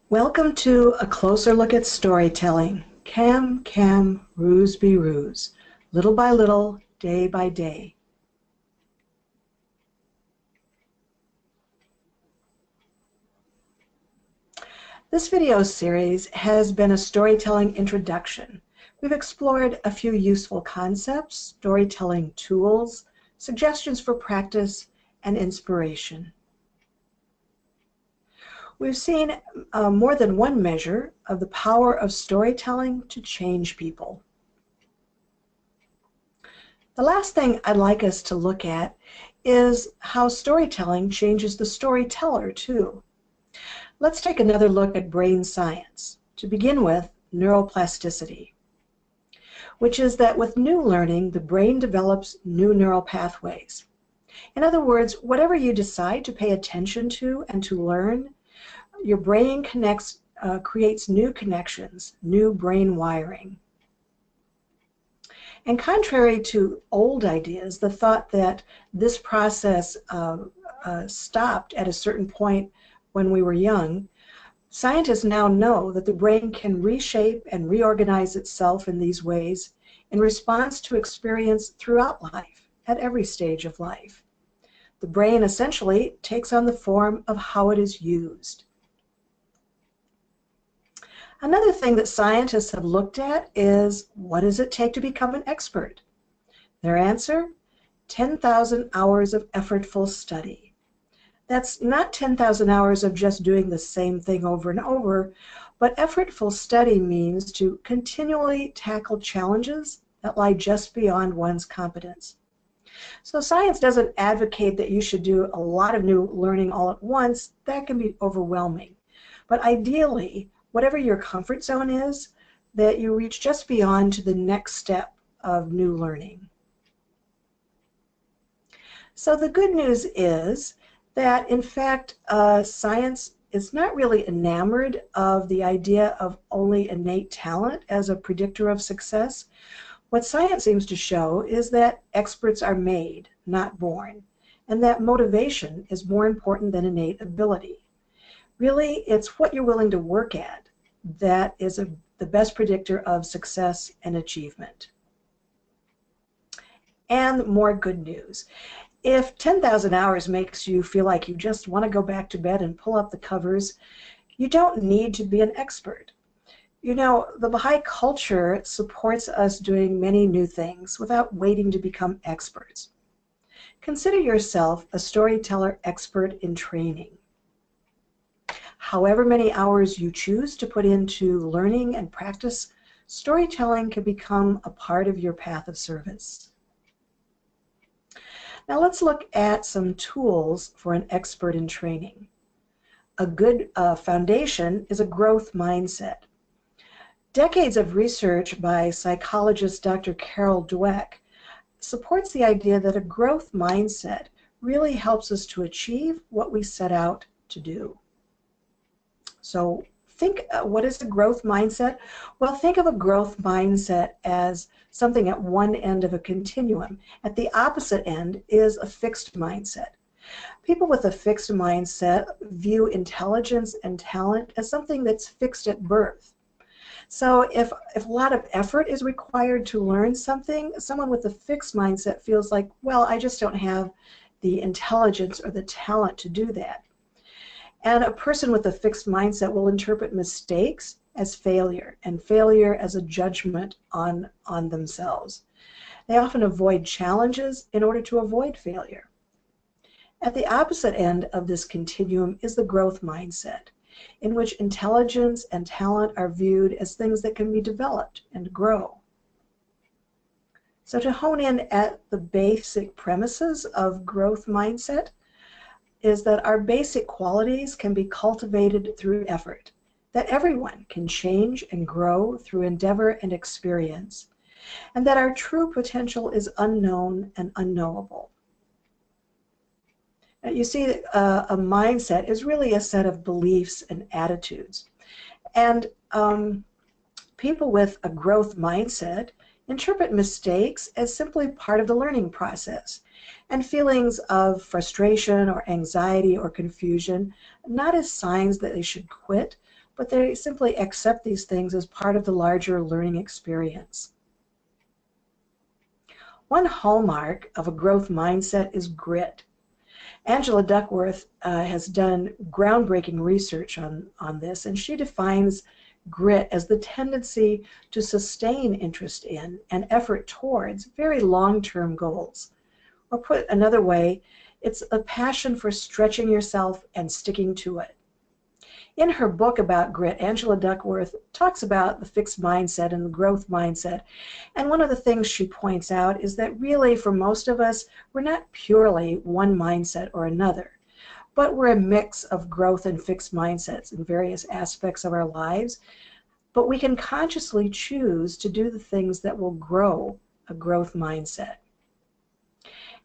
Welcome to a closer look at storytelling. Cam, ruse be ruse. Little by little, day by day. This video series has been a storytelling introduction. We've explored a few useful concepts, storytelling tools, suggestions for practice, and inspiration. We've seen more than one measure of the power of storytelling to change people. The last thing I'd like us to look at is how storytelling changes the storyteller too. Let's take another look at brain science. To begin with, neuroplasticity, which is that with new learning, the brain develops new neural pathways. In other words, whatever you decide to pay attention to and to learn, your brain creates new connections, new brain wiring. And contrary to old ideas, the thought that this process stopped at a certain point when we were young, scientists now know that the brain can reshape and reorganize itself in these ways in response to experience throughout life, at every stage of life. The brain essentially takes on the form of how it is used. Another thing that scientists have looked at is, what does it take to become an expert? Their answer, 10,000 hours of effortful study. That's not 10,000 hours of just doing the same thing over and over, but effortful study means to continually tackle challenges that lie just beyond one's competence. So science doesn't advocate that you should do a lot of new learning all at once. That can be overwhelming. But ideally, whatever your comfort zone is, that you reach just beyond to the next step of new learning. So the good news is that, in fact, science is not really enamored of the idea of only innate talent as a predictor of success. What science seems to show is that experts are made, not born, and that motivation is more important than innate ability. Really, it's what you're willing to work at that is the best predictor of success and achievement. And more good news. If 10,000 hours makes you feel like you just want to go back to bed and pull up the covers, you don't need to be an expert. You know, the Baha'i culture supports us doing many new things without waiting to become experts. Consider yourself a storyteller expert in training. However many hours you choose to put into learning and practice, storytelling can become a part of your path of service. Now let's look at some tools for an expert in training. A good foundation is a growth mindset. Decades of research by psychologist Dr. Carol Dweck supports the idea that a growth mindset really helps us to achieve what we set out to do. So think, what is a growth mindset? Well, think of a growth mindset as something at one end of a continuum. At the opposite end is a fixed mindset. People with a fixed mindset view intelligence and talent as something that's fixed at birth. So if a lot of effort is required to learn something, someone with a fixed mindset feels like, well, I just don't have the intelligence or the talent to do that. And a person with a fixed mindset will interpret mistakes as failure, and failure as a judgment on themselves. They often avoid challenges in order to avoid failure. At the opposite end of this continuum is the growth mindset, in which intelligence and talent are viewed as things that can be developed and grow. So to hone in at the basic premises of growth mindset is that our basic qualities can be cultivated through effort, that everyone can change and grow through endeavor and experience, and that our true potential is unknown and unknowable. Now, you see, a mindset is really a set of beliefs and attitudes. And people with a growth mindset interpret mistakes as simply part of the learning process, and feelings of frustration or anxiety or confusion not as signs that they should quit, but they simply accept these things as part of the larger learning experience. One hallmark of a growth mindset is grit. Angela Duckworth has done groundbreaking research on this, and she defines grit as the tendency to sustain interest in and effort towards very long-term goals. Or put another way, it's a passion for stretching yourself and sticking to it. In her book about grit, Angela Duckworth talks about the fixed mindset and the growth mindset. And one of the things she points out is that really for most of us, we're not purely one mindset or another, but we're a mix of growth and fixed mindsets in various aspects of our lives. But we can consciously choose to do the things that will grow a growth mindset.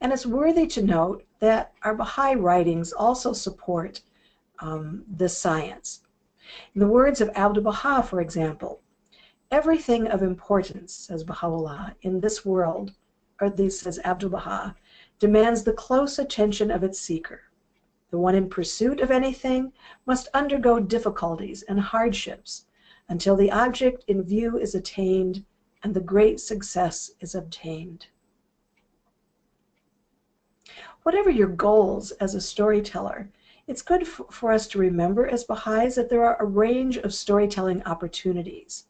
And it's worthy to note that our Baha'i writings also support this science. In the words of Abdu'l-Baha, for example, everything of importance, says Baha'u'llah, in this world, or this says Abdu'l-Baha, demands the close attention of its seeker. The one in pursuit of anything must undergo difficulties and hardships until the object in view is attained and the great success is obtained. Whatever your goals as a storyteller, it's good for us to remember as Baha'is that there are a range of storytelling opportunities,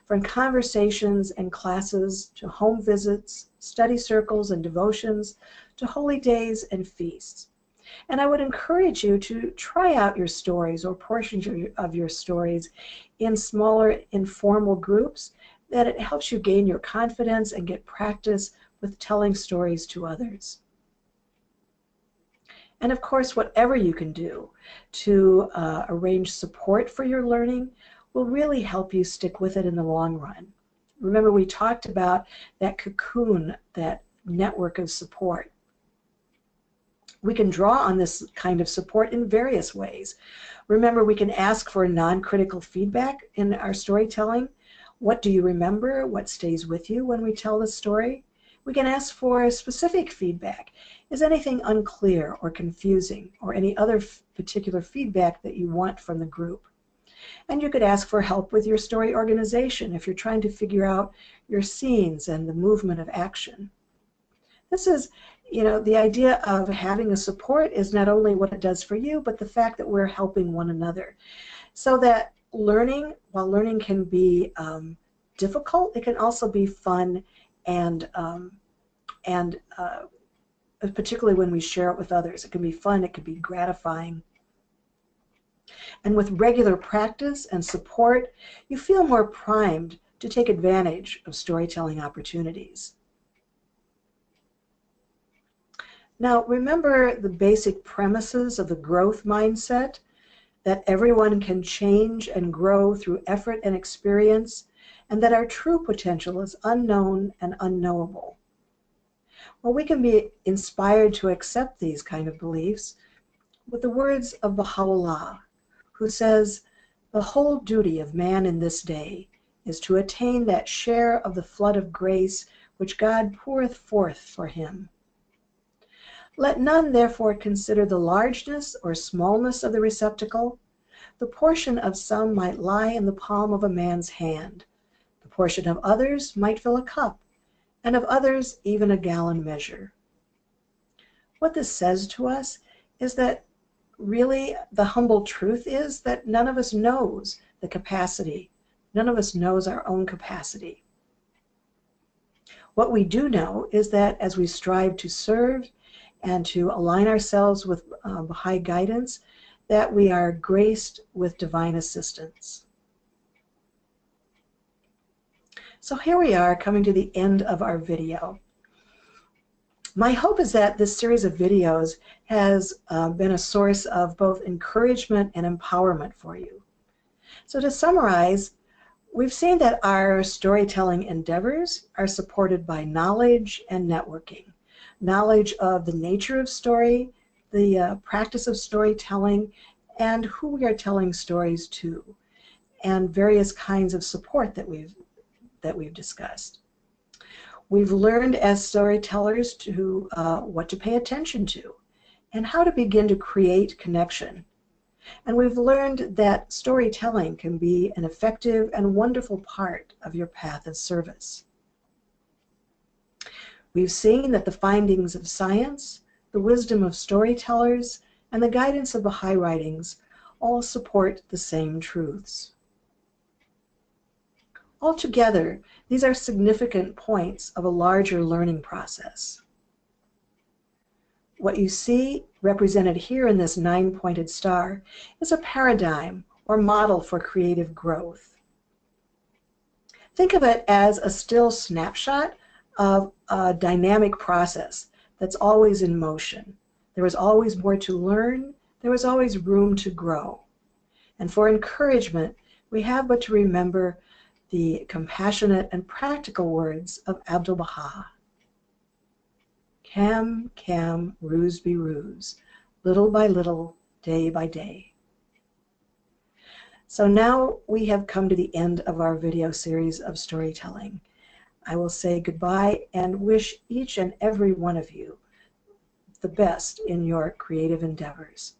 from conversations and classes to home visits, study circles and devotions, to holy days and feasts. And I would encourage you to try out your stories or portions of your stories in smaller informal groups, that it helps you gain your confidence and get practice with telling stories to others. And of course, whatever you can do to arrange support for your learning will really help you stick with it in the long run. Remember, we talked about that cocoon, that network of support. We can draw on this kind of support in various ways. Remember, we can ask for non-critical feedback in our storytelling. What do you remember? What stays with you when we tell the story? We can ask for specific feedback. Is anything unclear or confusing, or any other particular feedback that you want from the group? And you could ask for help with your story organization if you're trying to figure out your scenes and the movement of action. This is, the idea of having a support is not only what it does for you, but the fact that we're helping one another. So that learning, while learning can be difficult, it can also be fun and particularly when we share it with others. It can be fun, it can be gratifying. And with regular practice and support, you feel more primed to take advantage of storytelling opportunities. Now, remember the basic premises of the growth mindset, that everyone can change and grow through effort and experience, and that our true potential is unknown and unknowable. Well, we can be inspired to accept these kind of beliefs with the words of Baha'u'llah, who says, "The whole duty of man in this day is to attain that share of the flood of grace which God poureth forth for him. Let none therefore consider the largeness or smallness of the receptacle. The portion of some might lie in the palm of a man's hand. The portion of others might fill a cup, and of others even a gallon measure." What this says to us is that really the humble truth is that none of us knows the capacity. None of us knows our own capacity. What we do know is that as we strive to serve and to align ourselves with Baha'i guidance, that we are graced with divine assistance. So here we are coming to the end of our video. My hope is that this series of videos has been a source of both encouragement and empowerment for you. So to summarize, we've seen that our storytelling endeavors are supported by knowledge and networking. Knowledge of the nature of story, the practice of storytelling, and who we are telling stories to, and various kinds of support that we've discussed. We've learned as storytellers to what to pay attention to and how to begin to create connection. And we've learned that storytelling can be an effective and wonderful part of your path of service. We've seen that the findings of science, the wisdom of storytellers, and the guidance of Baha'i writings all support the same truths. Altogether, these are significant points of a larger learning process. What you see represented here in this 9-pointed star is a paradigm or model for creative growth. Think of it as a still snapshot of a dynamic process that's always in motion. There is always more to learn. There is always room to grow. And for encouragement, we have but to remember the compassionate and practical words of Abdu'l-Baha. Cam, cam, ruse be ruse, little by little, day by day. So now we have come to the end of our video series of storytelling. I will say goodbye and wish each and every one of you the best in your creative endeavors.